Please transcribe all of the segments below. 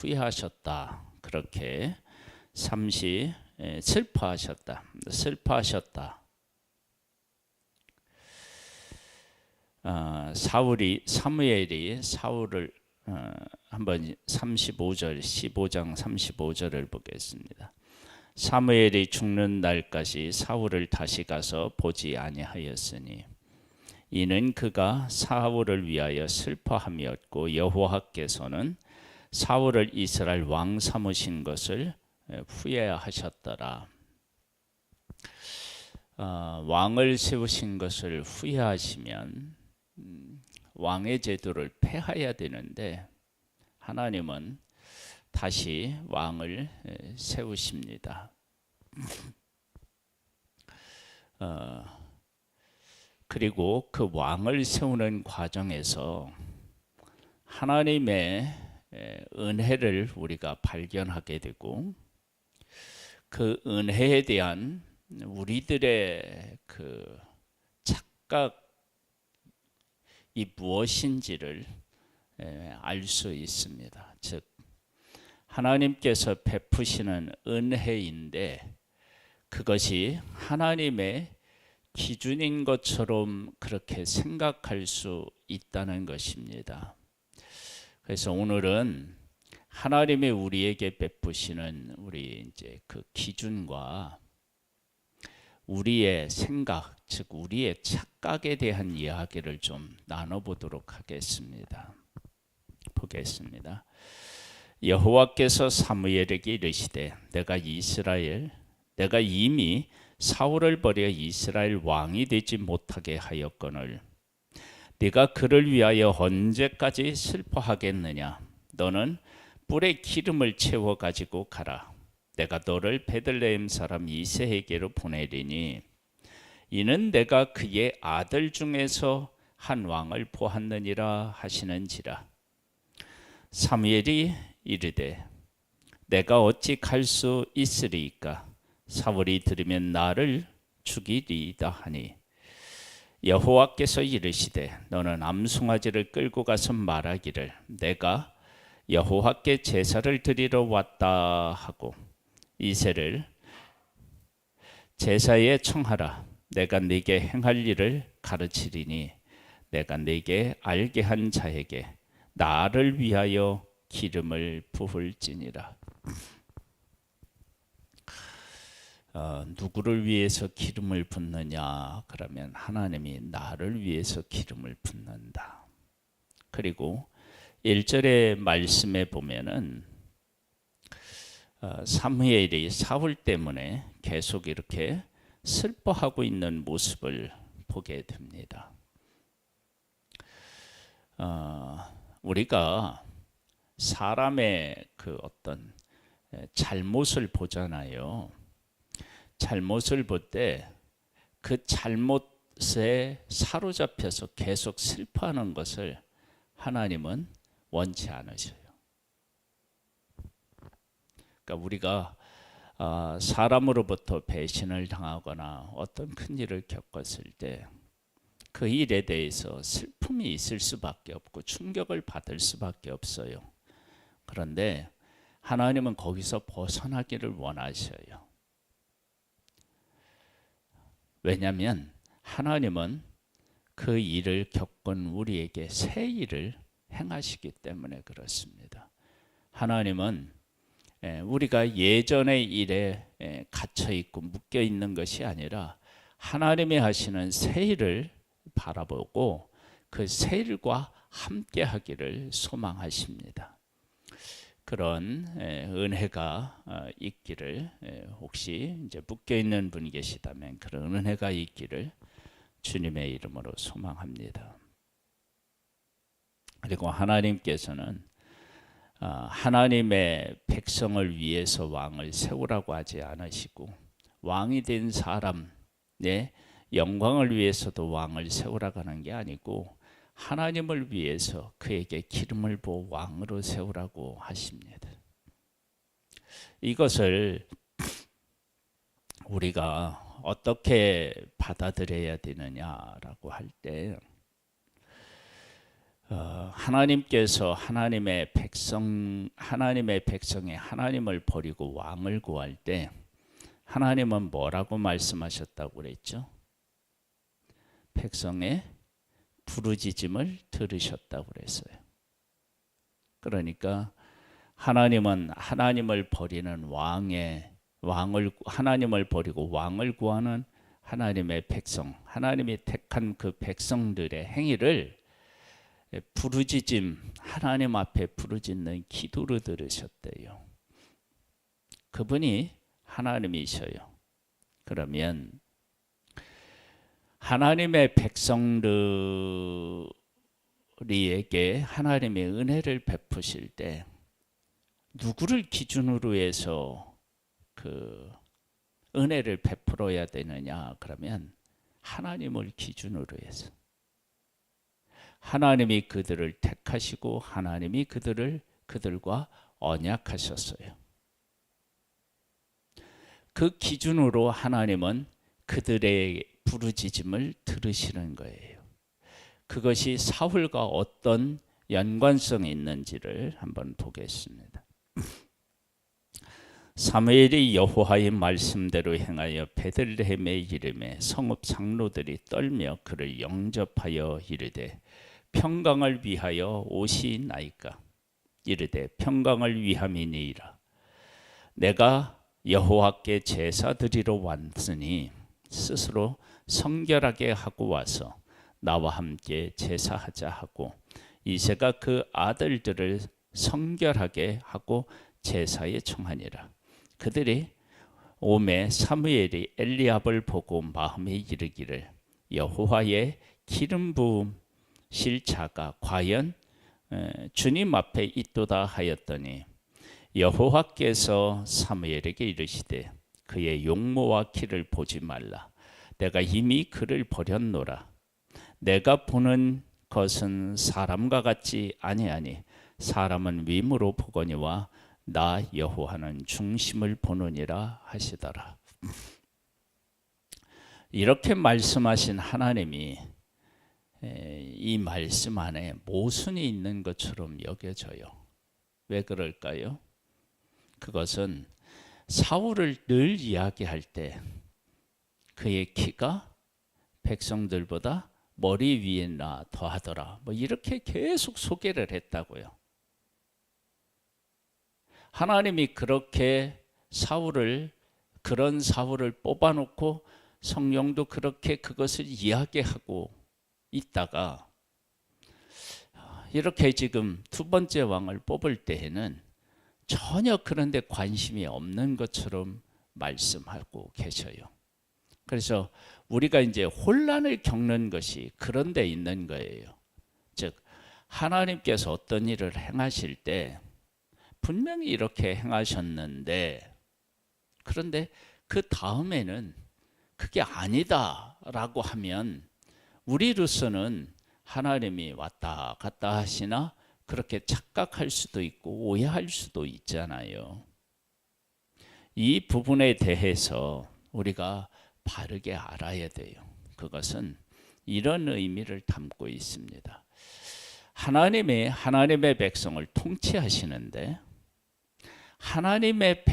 후회하셨다. 그렇게 슬퍼하셨다. 슬퍼하셨다. 사무엘이 사울을 한번 15장 35절을 보겠습니다. 사무엘이 죽는 날까지 사울을 다시 가서 보지 아니하였으니 이는 그가 사울을 위하여 슬퍼함이었고 여호와께서는 사울을 이스라엘 왕 삼으신 것을 후회하셨더라. 왕을 세우신 것을 후회하시면 왕의 제도를 폐하여야 되는데 하나님은 다시 왕을 세우십니다. 그리고 그 왕을 세우는 과정에서 하나님의 은혜를 우리가 발견하게 되고 그 은혜에 대한 우리들의 그 착각이 무엇인지를 알 수 있습니다. 즉 하나님께서 베푸시는 은혜인데 그것이 하나님의 기준인 것처럼 그렇게 생각할 수 있다는 것입니다. 그래서 오늘은 하나님이 우리에게 베푸시는 우리 이제 그 기준과 우리의 생각, 즉 우리의 착각에 대한 이야기를 좀 나눠보도록 하겠습니다. 보겠습니다. 여호와께서 사무엘에게 이르시되 내가 이미 사울을 버려 이스라엘 왕이 되지 못하게 하였거늘 네가 그를 위하여 언제까지 슬퍼하겠느냐? 너는 뿔에 기름을 채워 가지고 가라. 내가 너를 베들레헴 사람 이새에게로 보내리니 이는 내가 그의 아들 중에서 한 왕을 보았느니라 하시는지라. 사무엘이 이르되 내가 어찌 갈 수 있으리이까? 사울이 들으면 나를 죽이리이다 하니 여호와께서 이르시되 너는 암송아지를 끌고 가서 말하기를 내가 여호와께 제사를 드리러 왔다 하고 이새를 제사에 청하라. 내가 네게 행할 일을 가르치리니 내가 네게 알게 한 자에게 나를 위하여 기름을 부을지니라. 누구를 위해서 기름을 붓느냐? 그러면 하나님이 나를 위해서 기름을 붓는다. 그리고 1절의 말씀에 보면은 사무엘이 사울 때문에 계속 이렇게 슬퍼하고 있는 모습을 보게 됩니다. 우리가 사람의 그 어떤 잘못을 보잖아요. 잘못을 볼 때 그 잘못에 사로잡혀서 계속 슬퍼하는 것을 하나님은 원치 않으셔요. 그러니까 우리가 사람으로부터 배신을 당하거나 어떤 큰 일을 겪었을 때 그 일에 대해서 슬픔이 있을 수밖에 없고 충격을 받을 수밖에 없어요. 그런데 하나님은 거기서 벗어나기를 원하셔요. 왜냐하면 하나님은 그 일을 겪은 우리에게 새 일을 행하시기 때문에 그렇습니다. 하나님은 우리가 예전의 일에 갇혀 있고 묶여 있는 것이 아니라 하나님이 하시는 새 일을 바라보고 그 새 일과 함께 하기를 소망하십니다. 그런 은혜가 있기를, 혹시 이제 묶여 있는 분이 계시다면 그런 은혜가 있기를 주님의 이름으로 소망합니다. 그리고 하나님께서는 하나님의 백성을 위해서 왕을 세우라고 하지 않으시고 왕이 된 사람의 영광을 위해서도 왕을 세우라고 하는 게 아니고 하나님을 위해서 그에게 기름을 부어 왕으로 세우라고 하십니다. 이것을 우리가 어떻게 받아들여야 되느냐라고 할 때 하나님께서 하나님의 백성이 하나님을 버리고 왕을 구할 때 하나님은 뭐라고 말씀하셨다고 그랬죠? 백성의 부르짖음을 들으셨다고 그랬어요. 그러니까 하나님은 하나님을 버리는 하나님을 버리고 왕을 구하는 하나님의 백성, 하나님이 택한 그 백성들의 행위를 부르짖음, 하나님 앞에 부르짖는 기도로 들으셨대요. 그분이 하나님이셔요. 그러면 하나님의 백성들에게 하나님의 은혜를 베푸실 때 누구를 기준으로 해서 그 은혜를 베풀어야 되느냐? 그러면 하나님을 기준으로 해서. 하나님이 그들을 택하시고 하나님이 그들과 언약하셨어요. 그 기준으로 하나님은 그들의 부르짖음을 들으시는 거예요. 그것이 사울과 어떤 연관성이 있는지를 한번 보겠습니다. 사무엘이 여호와의 말씀대로 행하여 베들레헴에 이르매 성읍 장로들이 떨며 그를 영접하여 이르되 평강을 위하여 오시나이까? 이르되 평강을 위함이니이다. 내가 여호와께 제사 드리러 왔으니 스스로 성결하게 하고 와서 나와 함께 제사하자 하고 이새가 그 아들들을 성결하게 하고 제사에 청하니라. 그들이 오매 사무엘이 엘리압을 보고 마음에 이르기를 여호와의 기름 부으실 자가 과연 주님 앞에 있도다 하였더니 여호와께서 사무엘에게 이르시되 그의 용모와 키를 보지 말라. 내가 이미 그를 버렸노라. 내가 보는 것은 사람과 같지 아니하니 사람은 위무로 보거니와 나 여호와는 중심을 보느니라 하시더라. 이렇게 말씀하신 하나님이 이 말씀 안에 모순이 있는 것처럼 여겨져요. 왜 그럴까요? 그것은 사울을 늘 이야기할 때 그의 키가 백성들보다 머리 위에나 더하더라. 뭐 이렇게 계속 소개를 했다고요. 하나님이 그렇게 그런 사울을 뽑아놓고 성령도 그렇게 그것을 이야기하고 있다가 이렇게 지금 두 번째 왕을 뽑을 때에는 전혀 그런 데 관심이 없는 것처럼 말씀하고 계셔요. 그래서 우리가 이제 혼란을 겪는 것이 그런 데 있는 거예요. 즉 하나님께서 어떤 일을 행하실 때 분명히 이렇게 행하셨는데 그런데 그 다음에는 그게 아니다라고 하면 우리로서는 하나님이 왔다 갔다 하시나 그렇게 착각할 수도 있고 오해할 수도 있잖아요. 이 부분에 대해서 우리가 바르게 알아야 돼요. 그것은 이런 의미를 담고 있습니다. 하나님의 백성을 통치하시는데 하나님의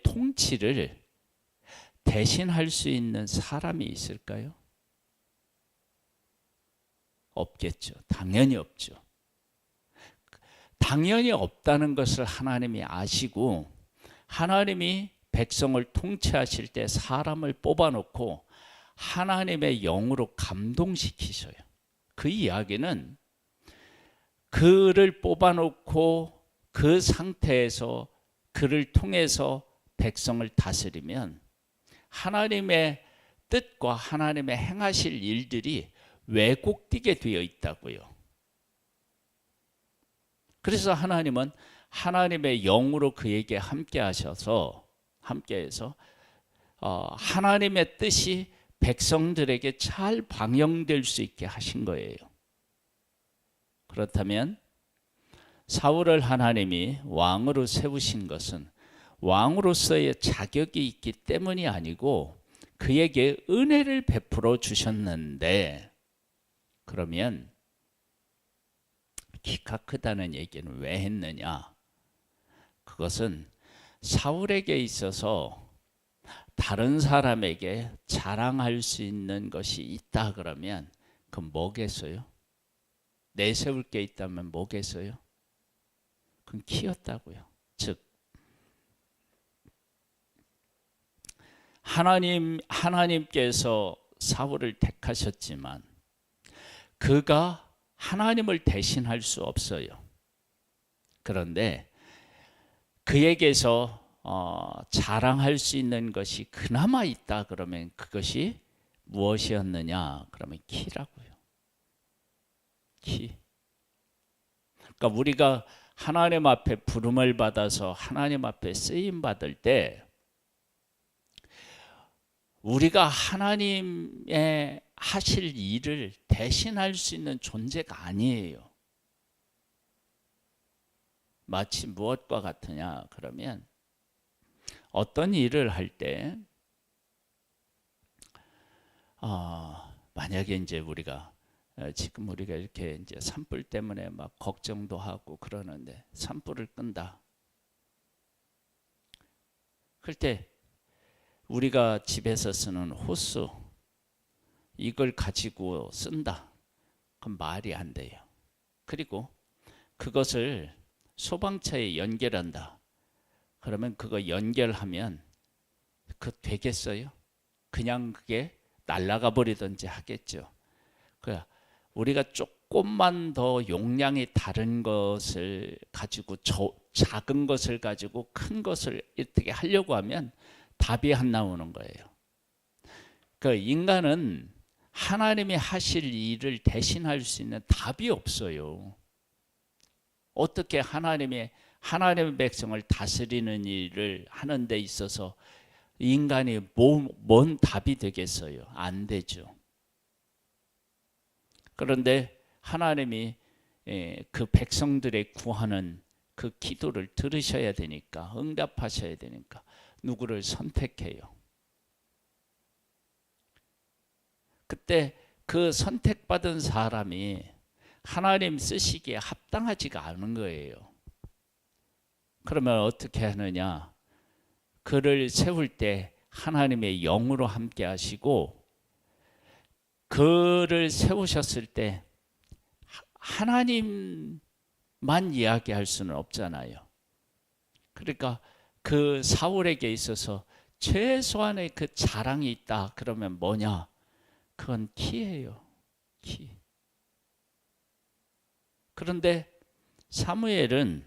통치를 대신할 수 있는 사람이 있을까요? 없겠죠. 당연히 없죠. 당연히 없다는 것을 하나님이 아시고 하나님이 백성을 통치하실 때 사람을 뽑아놓고 하나님의 영으로 감동시키셔요. 그 이야기는 그를 뽑아놓고 그 상태에서 그를 통해서 백성을 다스리면 하나님의 뜻과 하나님의 행하실 일들이 왜곡되게 되어 있다고요. 그래서 하나님은 하나님의 영으로 그에게 함께해서 하나님의 뜻이 백성들에게 잘 방영될 수 있게 하신 거예요. 그렇다면 사울을 하나님이 왕으로 세우신 것은 왕으로서의 자격이 있기 때문이 아니고 그에게 은혜를 베풀어 주셨는데 그러면 키가 크다는 얘기는 왜 했느냐? 그것은 사울에게 있어서 다른 사람에게 자랑할 수 있는 것이 있다 그러면 그건 뭐겠어요? 내세울 게 있다면 뭐겠어요? 그건 키였다고요. 즉 하나님께서 사울을 택하셨지만 그가 하나님을 대신할 수 없어요. 그런데 그에게서 자랑할 수 있는 것이 그나마 있다 그러면 그것이 무엇이었느냐? 그러면 키라고요. 키. 그러니까 우리가 하나님 앞에 부름을 받아서 하나님 앞에 쓰임 받을 때 우리가 하나님의 하실 일을 대신할 수 있는 존재가 아니에요. 마치 무엇과 같으냐 그러면 어떤 일을 할 때 만약에 이제 우리가 지금 우리가 이렇게 이제 산불 때문에 막 걱정도 하고 그러는데 산불을 끈다. 그럴 때 우리가 집에서 쓰는 호스 이걸 가지고 쓴다. 그럼 말이 안 돼요. 그리고 그것을 소방차에 연결한다. 그러면 그거 연결하면 그 되겠어요? 그냥 그게 날아가 버리든지 하겠죠. 우리가 조금만 더 용량이 다른 것을 가지고 작은 것을 가지고 큰 것을 어떻게 하려고 하면 답이 안 나오는 거예요. 그 인간은 하나님이 하실 일을 대신할 수 있는 답이 없어요. 어떻게 하나님의 백성을 다스리는 일을 하는 데 있어서 인간이 뭔 답이 되겠어요? 안 되죠. 그런데 하나님이 그 백성들의 구하는 그 기도를 들으셔야 되니까, 응답하셔야 되니까 누구를 선택해요. 그때 그 선택받은 사람이 하나님 쓰시기에 합당하지가 않은 거예요. 그러면 어떻게 하느냐? 그를 세울 때 하나님의 영으로 함께 하시고, 그를 세우셨을 때 하나님만 이야기할 수는 없잖아요. 그러니까 그 사울에게 있어서 최소한의 그 자랑이 있다 그러면 뭐냐? 그건 키예요. 키. 그런데 사무엘은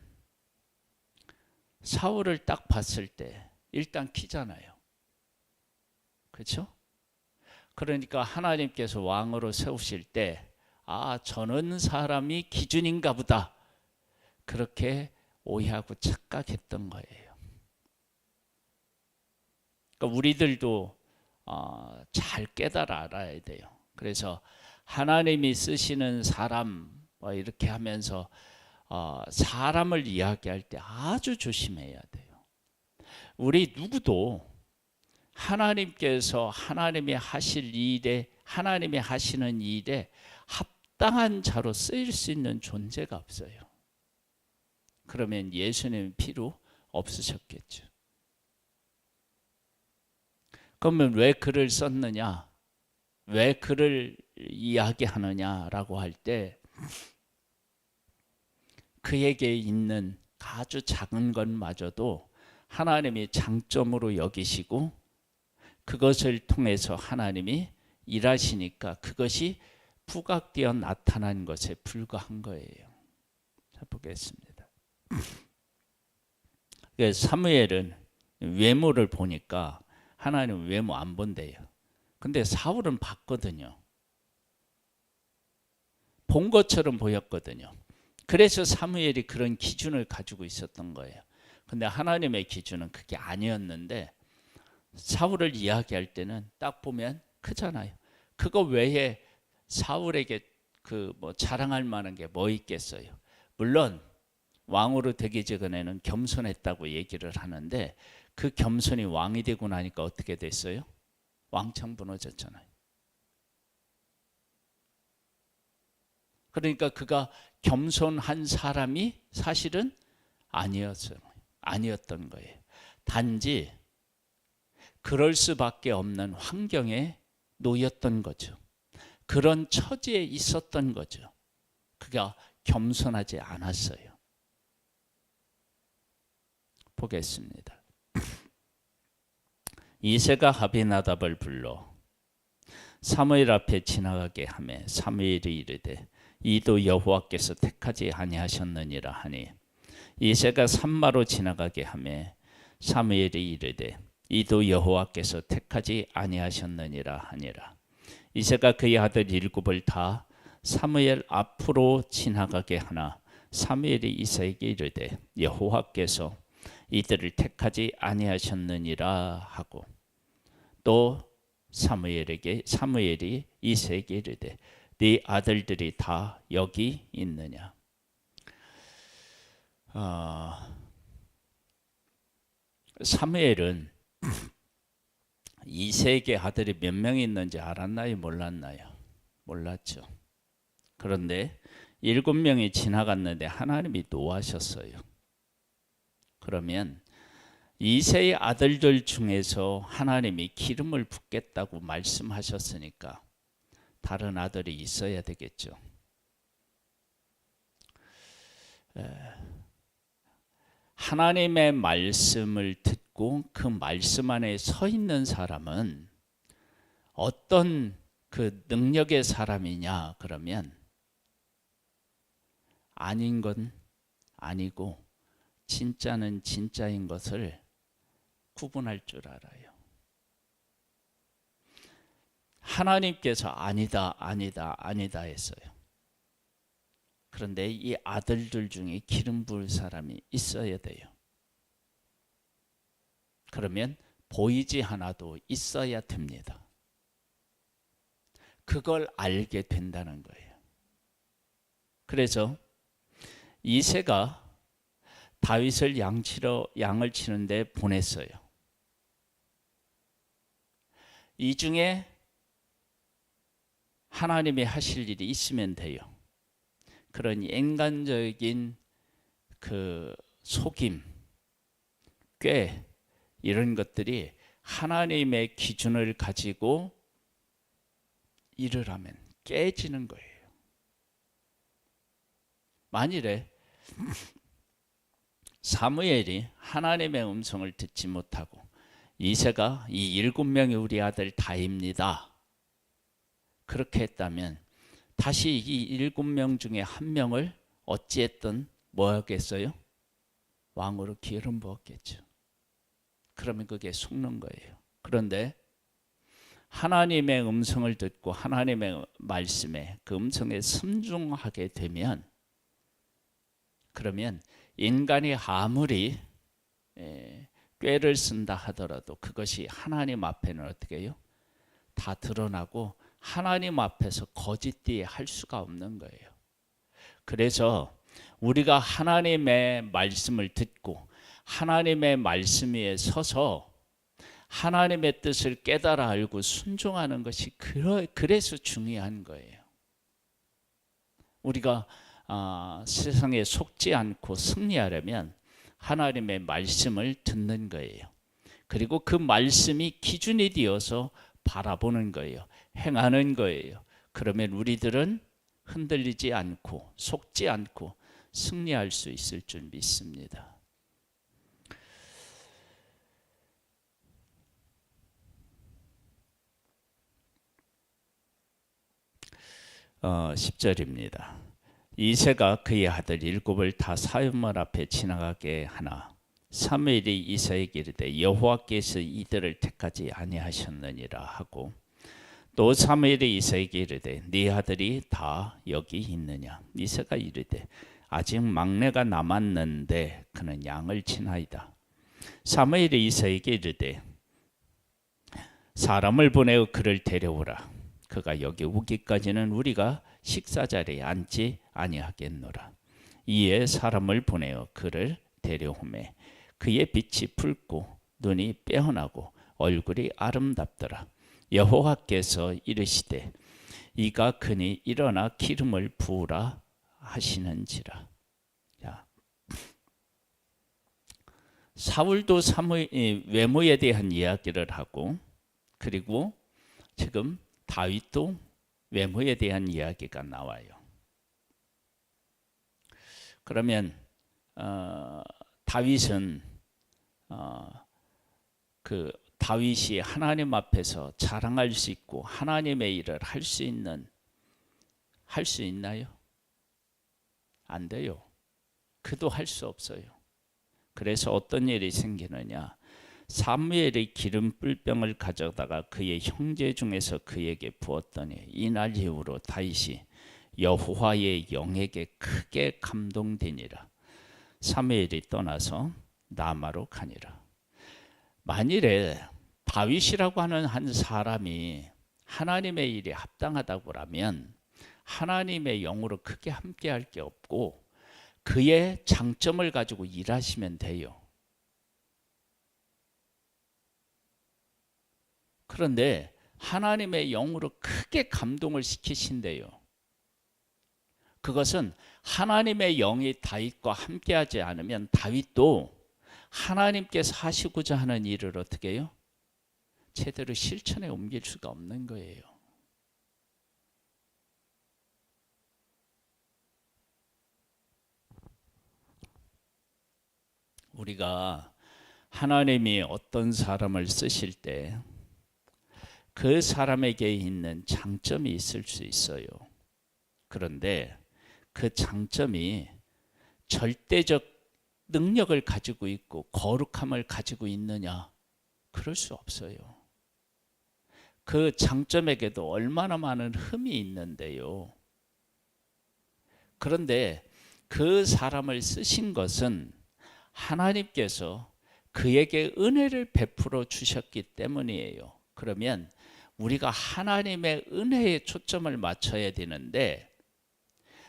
사울을 딱 봤을 때 일단 키잖아요. 그렇죠? 그러니까 하나님께서 왕으로 세우실 때 저는 사람이 기준인가 보다. 그렇게 오해하고 착각했던 거예요. 그러니까 우리들도 잘 깨달아 알아야 돼요. 그래서 하나님이 쓰시는 사람 이렇게 하면서 사람을 이야기할 때 아주 조심해야 돼요. 우리 누구도 하나님께서 하나님이 하실 일에, 하나님이 하시는 일에 합당한 자로 쓰일 수 있는 존재가 없어요. 그러면 예수님은 필요 없으셨겠죠. 그러면 왜 글을 썼느냐? 왜 글을 이야기하느냐라고 할 때 그에게 있는 아주 작은 것마저도 하나님이 장점으로 여기시고 그것을 통해서 하나님이 일하시니까 그것이 부각되어 나타난 것에 불과한 거예요. 자, 보겠습니다. 사무엘은 외모를 보니까 하나님은 외모 안 본대요. 근데 사울은 봤거든요. 본 것처럼 보였거든요. 그래서 사무엘이 그런 기준을 가지고 있었던 거예요. 근데 하나님의 기준은 그게 아니었는데 사울을 이야기할 때는 딱 보면 크잖아요. 그거 외에 사울에게 자랑할 만한 게 뭐 있겠어요? 물론 왕으로 되기 전에는 겸손했다고 얘기를 하는데 그 겸손이 왕이 되고 나니까 어떻게 됐어요? 왕창 무너졌잖아요. 그러니까 그가 겸손한 사람이 사실은 아니었던 거예요. 단지 그럴 수밖에 없는 환경에 놓였던 거죠. 그런 처지에 있었던 거죠. 그가 겸손하지 않았어요. 보겠습니다. 이새가 아비나답을 불러 사무엘 앞에 지나가게 하매 사무엘이 이르되 이도 여호와께서 택하지 아니하셨느니라 하니 이새가 산마로 지나가게 하매 사무엘이 이르되 이도 여호와께서 택하지 아니하셨느니라 하니라. 이새가 그의 아들 일곱을 다 사무엘 앞으로 지나가게 하나 사무엘이 이새에게 이르되 여호와께서 이들을 택하지 아니하셨느니라 하고 또 사무엘이 이새에게 이르되 네 아들들이 다 여기 있느냐. 사무엘은 이새에게 아들이 몇 명이 있는지 알았나요? 몰랐나요? 몰랐죠. 그런데 7명이 지나갔는데 하나님이 노하셨어요. 그러면 이새의 아들들 중에서 하나님이 기름을 붓겠다고 말씀하셨으니까 다른 아들이 있어야 되겠죠. 하나님의 말씀을 듣고 그 말씀 안에 서 있는 사람은 어떤 그 능력의 사람이냐 그러면 아닌 건 아니고 진짜는 진짜인 것을 구분할 줄 알아요. 하나님께서 아니다 했어요. 그런데 이 아들들 중에 기름 부을 사람이 있어야 돼요. 그러면 보이지 않아도 있어야 됩니다. 그걸 알게 된다는 거예요. 그래서 이새가 다윗을 양을 치는데 보냈어요. 이 중에 하나님이 하실 일이 있으면 돼요. 그런 인간적인 그 속임, 꾀 이런 것들이 하나님의 기준을 가지고 일을 하면 깨지는 거예요. 만일에 사무엘이 하나님의 음성을 듣지 못하고 이새가 이 7명이 우리 아들 다입니다. 그렇게 했다면 다시 이 7명 중에 한 명을 어찌했든 뭐 하겠어요? 왕으로 기름 부었겠죠. 그러면 그게 속는 거예요. 그런데 하나님의 음성을 듣고 하나님의 말씀에 그 음성에 순종하게 되면 그러면 인간이 아무리 꾀를 쓴다 하더라도 그것이 하나님 앞에는 어떻게 해요? 다 드러나고 하나님 앞에서 거짓되이 할 수가 없는 거예요. 그래서 우리가 하나님의 말씀을 듣고 하나님의 말씀 위에 서서 하나님의 뜻을 깨달아 알고 순종하는 것이 그래서 중요한 거예요. 우리가 세상에 속지 않고 승리하려면 하나님의 말씀을 듣는 거예요. 그리고 그 말씀이 기준이 되어서 바라보는 거예요. 행하는 거예요. 그러면 우리들은 흔들리지 않고 속지 않고 승리할 수 있을 줄 믿습니다. 10절입니다. 이새가 그의 아들 7을 다 사무엘 앞에 지나가게 하나 사무엘이 이새에게 이르되 여호와께서 이들을 택하지 아니하셨느니라 하고 또 사무엘이 이새에게 이르되 네 아들이 다 여기 있느냐. 이새가 이르되 아직 막내가 남았는데 그는 양을 치나이다. 사무엘이 이새에게 이르되 사람을 보내어 그를 데려오라. 그가 여기 오기까지는 우리가 식사 자리에 앉지 아니하겠노라. 이에 사람을 보내어 그를 데려오매 그의 빛이 붉고 눈이 빼어나고 얼굴이 아름답더라. 여호와께서 이르시되 이가 그니 일어나 기름을 부으라 하시는지라. 자, 사울도 외모에 대한 이야기를 하고, 그리고 지금 다윗도 외모에 대한 이야기가 나와요. 그러면 다윗은 그 다윗이 하나님 앞에서 자랑할 수 있고 하나님의 일을 할 수 있나요? 안 돼요. 그도 할 수 없어요. 그래서 어떤 일이 생기느냐? 사무엘이 기름 뿔병을 가져다가 그의 형제 중에서 그에게 부었더니 이날 이후로 다윗이 여호와의 영에게 크게 감동되니라. 사무엘이 떠나서 라마로 가니라. 만일에 다윗이라고 하는 한 사람이 하나님의 일에 합당하다고 하면 하나님의 영으로 크게 함께할 게 없고 그의 장점을 가지고 일하시면 돼요. 그런데 하나님의 영으로 크게 감동을 시키신대요. 그것은 하나님의 영이 다윗과 함께하지 않으면 다윗도 하나님께서 하시고자 하는 일을 어떻게 해요? 제대로 실천에 옮길 수가 없는 거예요. 우리가 하나님이 어떤 사람을 쓰실 때 그 사람에게 있는 장점이 있을 수 있어요. 그런데 그 장점이 절대적 능력을 가지고 있고 거룩함을 가지고 있느냐? 그럴 수 없어요. 그 장점에게도 얼마나 많은 흠이 있는데요. 그런데 그 사람을 쓰신 것은 하나님께서 그에게 은혜를 베풀어 주셨기 때문이에요. 그러면 우리가 하나님의 은혜에 초점을 맞춰야 되는데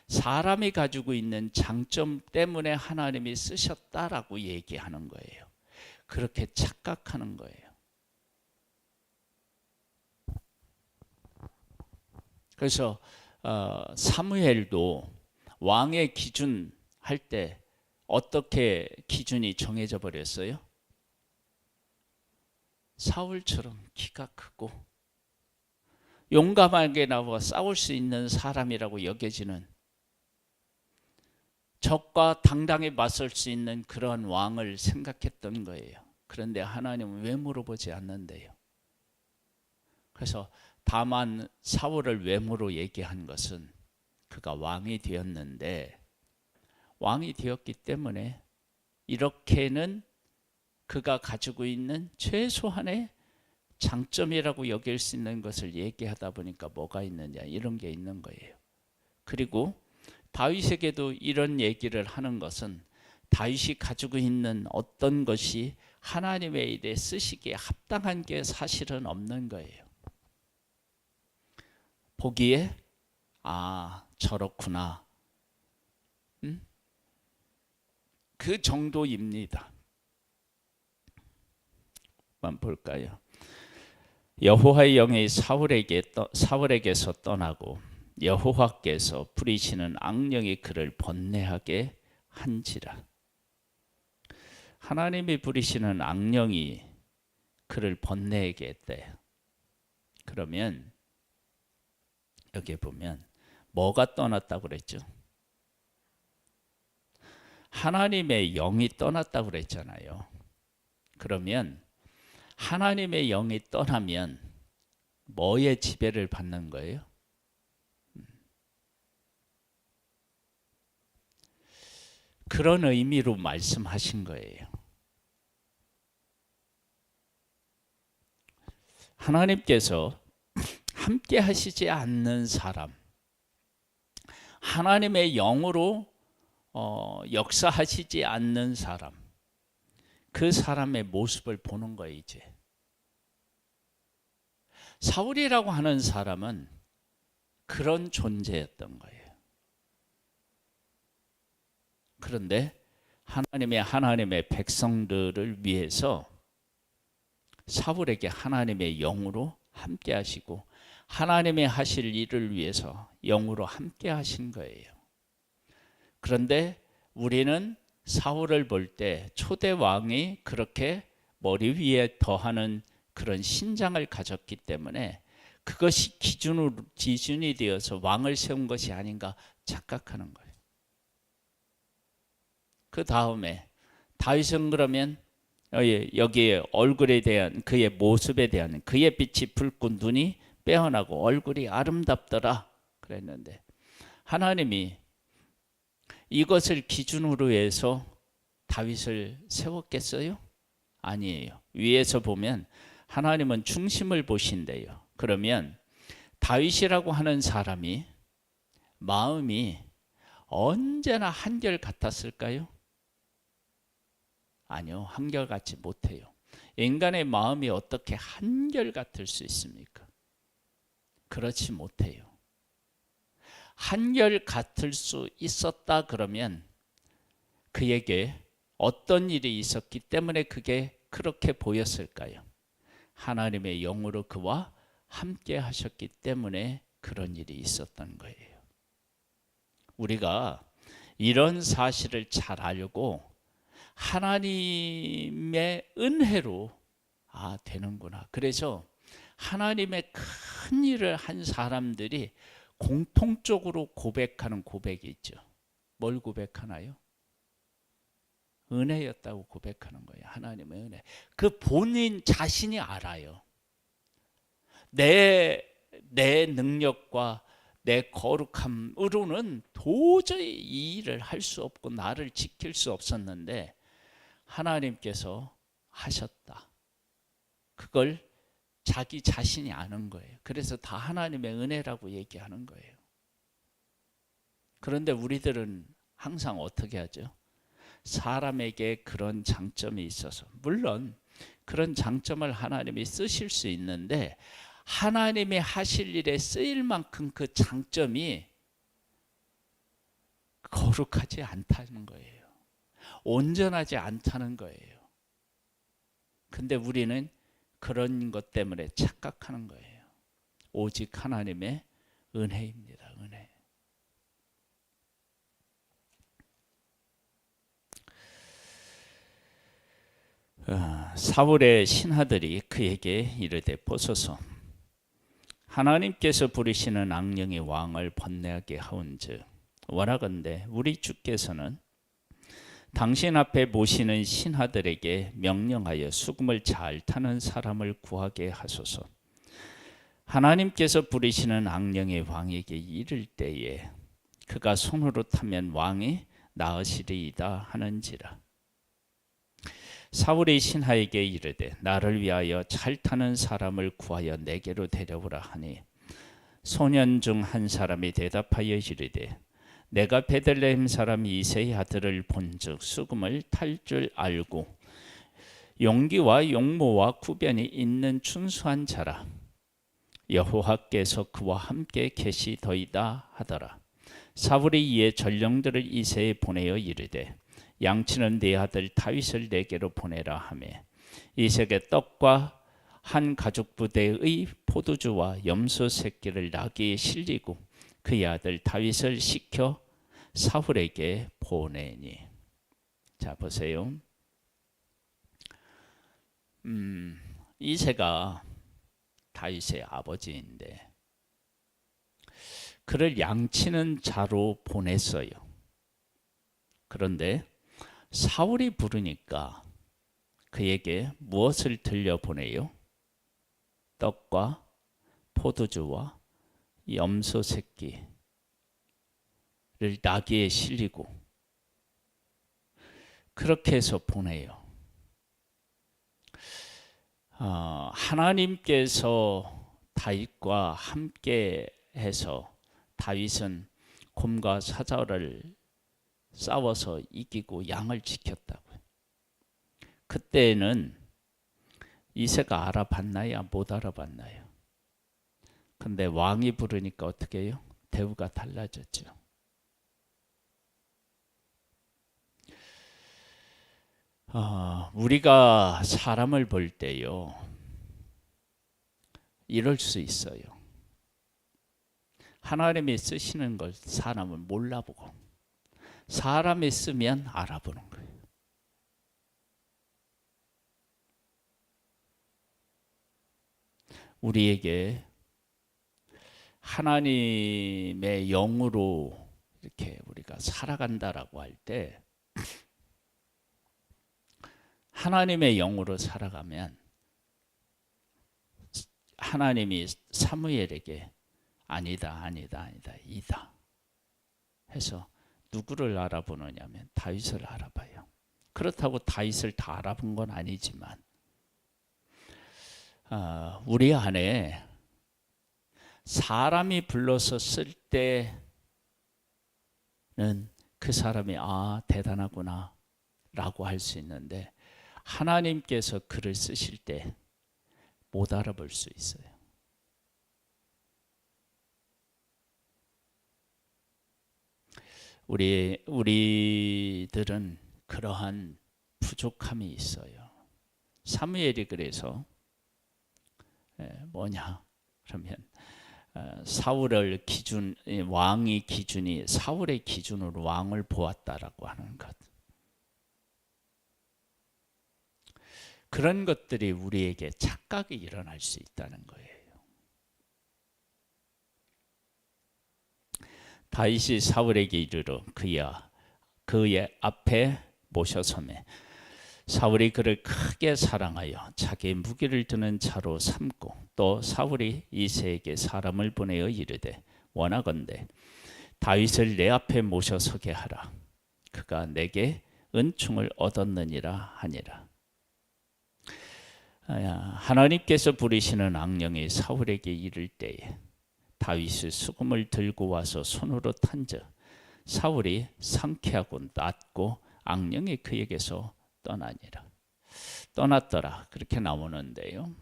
사람이 가지고 있는 장점 때문에 하나님이 쓰셨다라고 얘기하는 거예요. 그렇게 착각하는 거예요. 그래서 사무엘도 왕의 기준 할 때 어떻게 기준이 정해져 버렸어요? 사울처럼 키가 크고 용감하게 나와 싸울 수 있는 사람이라고 여겨지는, 적과 당당히 맞설 수 있는 그런 왕을 생각했던 거예요. 그런데 하나님은 왜 물어보지 않는데요. 그래서 다만 사울을 외모로 얘기한 것은 그가 왕이 되었는데, 왕이 되었기 때문에 이렇게는 그가 가지고 있는 최소한의 장점이라고 여길 수 있는 것을 얘기하다 보니까 뭐가 있느냐, 이런 게 있는 거예요. 그리고 다윗에게도 이런 얘기를 하는 것은 다윗이 가지고 있는 어떤 것이 하나님의 일에 쓰시기에 합당한 게 사실은 없는 거예요. 보기에 저렇구나, 그 정도입니다. 한번 볼까요? 여호와의 영이 사울에게서 떠나고 여호와께서 부리시는 악령이 그를 번뇌하게 한지라. 하나님이 부리시는 악령이 그를 번뇌하게 했대. 그러면 여기 보면 뭐가 떠났다고 그랬죠? 하나님의 영이 떠났다고 그랬잖아요. 그러면 하나님의 영이 떠나면 뭐의 지배를 받는 거예요? 그런 의미로 말씀하신 거예요. 하나님께서 함께 하시지 않는 사람, 하나님의 영으로 역사하시지 않는 사람, 그 사람의 모습을 보는 거예요. 이제 사울이라고 하는 사람은 그런 존재였던 거예요. 그런데 하나님의 백성들을 위해서 사울에게 하나님의 영으로 함께 하시고 하나님이 하실 일을 위해서 영으로 함께 하신 거예요. 그런데 우리는 사울을 볼 때 초대 왕이 그렇게 머리 위에 더하는 그런 신장을 가졌기 때문에 그것이 기준이 되어서 왕을 세운 것이 아닌가 착각하는 거예요. 그 다음에 다윗은 그러면 여기에 얼굴에 대한 그의 모습에 대한 그의 빛이 붉고 눈이 빼어나고 얼굴이 아름답더라 그랬는데 하나님이 이것을 기준으로 해서 다윗을 세웠겠어요? 아니에요. 위에서 보면 하나님은 중심을 보신대요. 그러면 다윗이라고 하는 사람이 마음이 언제나 한결 같았을까요? 아니요. 한결 같지 못해요. 인간의 마음이 어떻게 한결 같을 수 있습니까? 그렇지 못해요. 한결 같을 수 있었다 그러면 그에게 어떤 일이 있었기 때문에 그게 그렇게 보였을까요? 하나님의 영으로 그와 함께 하셨기 때문에 그런 일이 있었던 거예요. 우리가 이런 사실을 잘 알고 하나님의 은혜로 되는구나. 그래서 하나님의 큰 일을 한 사람들이 공통적으로 고백하는 고백이 있죠. 뭘 고백하나요? 은혜였다고 고백하는 거예요. 하나님의 은혜. 그 본인 자신이 알아요. 내 능력과 내 거룩함으로는 도저히 이 일을 할 수 없고 나를 지킬 수 없었는데 하나님께서 하셨다. 그걸 자기 자신이 아는 거예요. 그래서 다 하나님의 은혜라고 얘기하는 거예요. 그런데 우리들은 항상 어떻게 하죠? 사람에게 그런 장점이 있어서 물론 그런 장점을 하나님이 쓰실 수 있는데 하나님이 하실 일에 쓰일 만큼 그 장점이 거룩하지 않다는 거예요. 온전하지 않다는 거예요. 근데 우리는 그런 것 때문에 착각하는 거예요. 오직 하나님의 은혜입니다. 은혜. 사울의 신하들이 그에게 이르되 보소서 하나님께서 부르시는 악령이 왕을 번뇌하게 하온즉 원하건대 우리 주께서는 당신 앞에 모시는 신하들에게 명령하여 수금을 잘 타는 사람을 구하게 하소서. 하나님께서 부르시는 악령의 왕에게 이를 때에 그가 손으로 타면 왕이 나으시리이다 하는지라. 사울이 신하에게 이르되 나를 위하여 잘 타는 사람을 구하여 내게로 데려오라 하니 소년 중 한 사람이 대답하여 이르되 내가 베들레헴 사람 이새의 아들을 본즉 수금을 탈 줄 알고 용기와 용모와 구변이 있는 준수한 자라. 여호와께서 그와 함께 계시더이다 하더라. 사울이 이에 전령들을 이새에 보내어 이르되 양치는 네 아들 다윗을 내게로 보내라 하매 이색의 떡과 한 가죽 부대의 포도주와 염소 새끼를 나귀에 실리고 그의 아들 다윗을 시켜 사울에게 보내니. 자 보세요. 이새가 다윗의 아버지인데 그를 양치는 자로 보냈어요. 그런데 사울이 부르니까 그에게 무엇을 들려보내요? 떡과 포도주와 염소 새끼를 나귀에 실리고 그렇게 해서 보내요. 하나님께서 다윗과 함께 해서 다윗은 곰과 사자를 싸워서 이기고 양을 지켰다고요. 그때는 이새가 알아봤나요? 못 알아봤나요? 근데 왕이 부르니까 어떻게 해요? 대우가 달라졌죠. 우리가 사람을 볼 때요 이럴 수 있어요. 하나님이 쓰시는 걸 사람을 몰라보고 사람이 쓰면 알아보는 거예요. 우리에게 하나님의 영으로 이렇게 우리가 살아간다라고 할 때, 하나님의 영으로 살아가면 하나님이 사무엘에게 아니다 이다 해서 누구를 알아보느냐면 다윗을 알아봐요. 그렇다고 다윗을 다 알아본 건 아니지만 우리 안에 사람이 불러서 쓸 때는 그 사람이 대단하구나 라고 할 수 있는데, 하나님께서 글을 쓰실 때 못 알아볼 수 있어요. 우리들은 그러한 부족함이 있어요. 사무엘이 그래서 뭐냐 그러면 사울을 왕의 기준이 사울의 기준으로 왕을 보았다라고 하는 것. 그런 것들이 우리에게 착각이 일어날 수 있다는 거예요. 다윗이 사울에게 이르러 그의 앞에 모셔서매 사울이 그를 크게 사랑하여 자기의 무기를 드는 차로 삼고, 또 사울이 이새에게 사람을 보내어 이르되 원하건대 다윗을 내 앞에 모셔서게 하라. 그가 내게 은총을 얻었느니라 하니라. 하나님께서 부리시는 악령이 사울에게 이를 때에 다윗이 수금을 들고 와서 손으로 탄즉 사울이 상쾌하고 낫고 악령이 그에게서 떠났더라. 그렇게 나오는데요.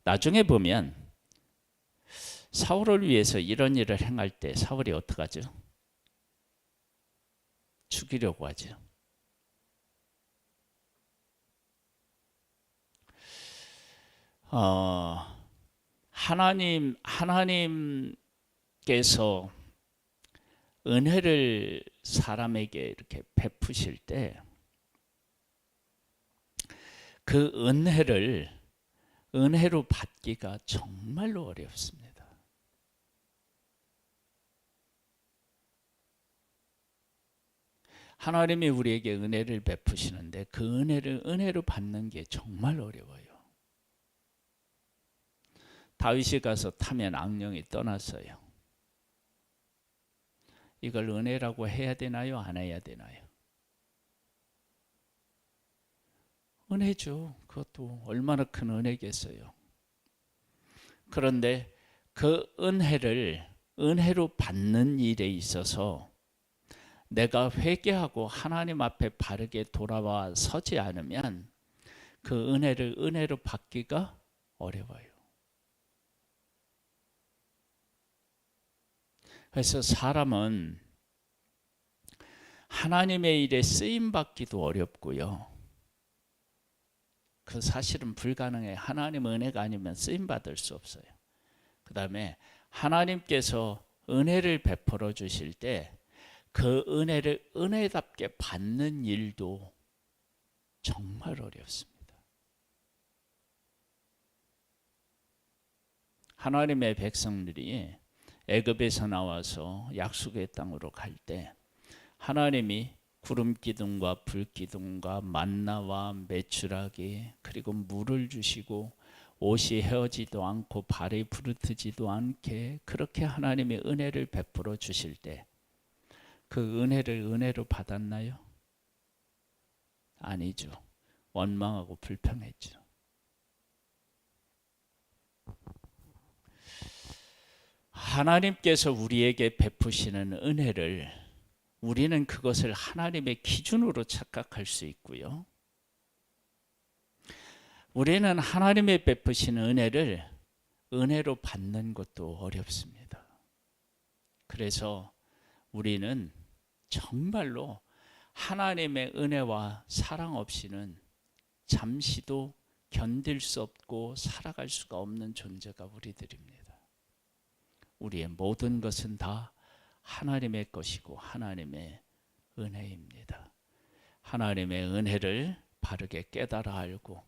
나중에 보면 사울을 위해서 이런 일을 행할 때 사울이 어떻게 하죠? 죽이려고 하죠. 하나님께서 은혜를 사람에게 이렇게 베푸실 때 그 은혜로 받기가 정말로 어렵습니다. 하나님이 우리에게 은혜를 베푸시는데 그 은혜를 은혜로 받는 게 정말 어려워요. 다윗이 가서 타면 악령이 떠났어요. 이걸 은혜라고 해야 되나요? 안 해야 되나요? 은혜죠. 그것도 얼마나 큰 은혜겠어요. 그런데 그 은혜로 받는 일에 있어서 내가 회개하고 하나님 앞에 바르게 돌아와 서지 않으면 그 은혜를 은혜로 받기가 어려워요. 그래서 사람은 하나님의 일에 쓰임 받기도 어렵고요. 그 사실은 불가능해. 하나님 은혜가 아니면 쓰임 받을 수 없어요. 그 다음에 하나님께서 은혜를 베풀어 주실 때 그 은혜를 은혜답게 받는 일도 정말 어렵습니다. 하나님의 백성들이 애굽에서 나와서 약속의 땅으로 갈 때 하나님이 구름 기둥과 불 기둥과 만나와 메추라기 그리고 물을 주시고 옷이 헤어지도 않고 발이 부르트지도 않게 그렇게 하나님의 은혜를 베풀어 주실 때 그 은혜를 은혜로 받았나요? 아니죠. 원망하고 불평했죠. 하나님께서 우리에게 베푸시는 은혜를 우리는 그것을 하나님의 기준으로 착각할 수 있고요. 우리는 하나님의 베푸시는 은혜를 은혜로 받는 것도 어렵습니다. 그래서 우리는 정말로 하나님의 은혜와 사랑 없이는 잠시도 견딜 수 없고 살아갈 수가 없는 존재가 우리들입니다. 우리의 모든 것은 다 하나님의 것이고 하나님의 은혜입니다. 하나님의 은혜를 바르게 깨달아 알고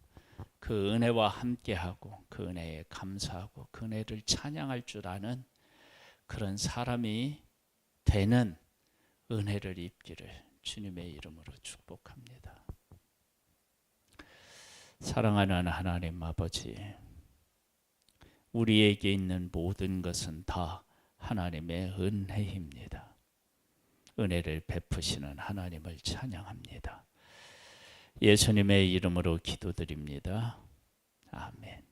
그 은혜와 함께하고 그 은혜에 감사하고 그 은혜를 찬양할 줄 아는 그런 사람이 되는 은혜를 입기를 주님의 이름으로 축복합니다. 사랑하는 하나님 아버지, 우리에게 있는 모든 것은 다 하나님의 은혜입니다. 은혜를 베푸시는 하나님을 찬양합니다. 예수님의 이름으로 기도드립니다. 아멘.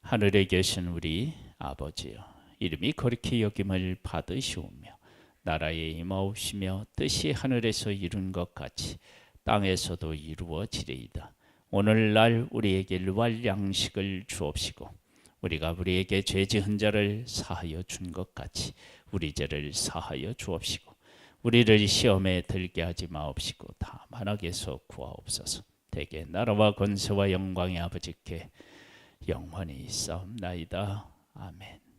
하늘에 계신 우리 아버지여, 이름이 거룩히 여김을 받으시오며 나라에 임하옵시며 뜻이 하늘에서 이룬 것 같이 땅에서도 이루어지리이다. 오늘날 우리에게 일용할 양식을 주옵시고 우리가 우리에게 죄 지은 자를 사하여 준 것 같이 우리 죄를 사하여 주옵시고 우리를 시험에 들게 하지 마옵시고 다만 악에서 구하옵소서. 대개 나라와 권세와 영광의 아버지께 영원히 있사옵나이다. 아멘.